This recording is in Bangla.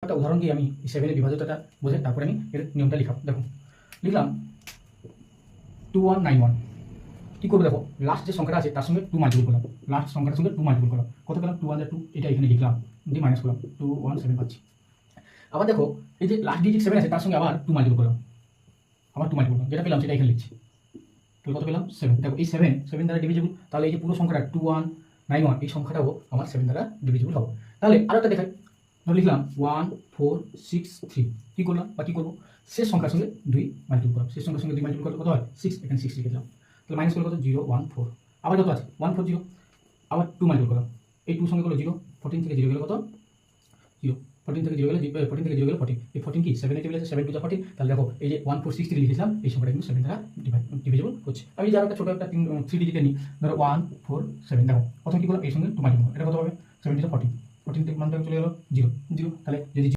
একটা উদাহরণ দিয়ে আমি এই 7 এর বিভাজ্যতাটা বোঝাই, তারপরে আমি এর নিয়মটা লিখলাম। দেখো লিখলাম 2191। কী করবো দেখো, লাস্ট যে সংখ্যাটা আছে তার সঙ্গে 2 মাল্টিপল করলাম, লাস্ট সংখ্যাটার সঙ্গে 2 মাল্টিপল করলাম। কত পেলাম? 2 1 2, এটা এখানে লিখলাম, দিয়ে মাইনাস করলাম, 217 পাচ্ছি। আবার দেখো এই যে লাস্ট ডিজিট 7 আছে তার সঙ্গে আবার 2 মাল্টিপল করলাম, আবার 2 মাল্টিপল করলাম, যেটা পেলাম সেটা এখানে লিখছি। তাহলে কত পেলাম? 7। দেখো এই 7 দ্বারা ডিভিজিবল, তাহলে এই যে পুরো সংখ্যাটা 2191 এই সংখ্যাটাও আমার 7 দ্বারা ডিভিজিবল হবে। তাহলে আরও একটা দেখাই, ধরে লিখলাম 1463। কী করলাম বা কী করবো, শেষ সংখ্যার সঙ্গে 2 মাল্টিপল করলাম, শেষ সংখ্যার সঙ্গে 2 মাল্টিপল করলে কত হয়? 6, এখানে 6 লিখে দিলাম। তাহলে মাইনাস করলে কত? 014। আবার কত আছে? 140, আবার 2 মাল্টিপল করলাম, এই 2 সঙ্গে করলো 0, 14 থেকে 0 গেলে কত? 0, 14 থেকে 0 গেলে 14 থেকে 0 গেলে 14, এই 14 কি 7 এর টেবিল আছে, 7 2 14। তাহলে দেখো এই যে 1463 লিখেছিলাম, এই সংখ্যাটা কিন্তু 7 দ্বারা ডিভিজিবল হচ্ছে। আমি যারা একটা ছোটো একটা 3 ডিজিটে নিই, ধরো 147। দেখো প্রথম কী করলাম, এই সঙ্গে 2 মাল্টিপল, এটা কত হবে? 7 14, 14 থেকে মানটা চলে গেলো 0 0। তাহলে যদি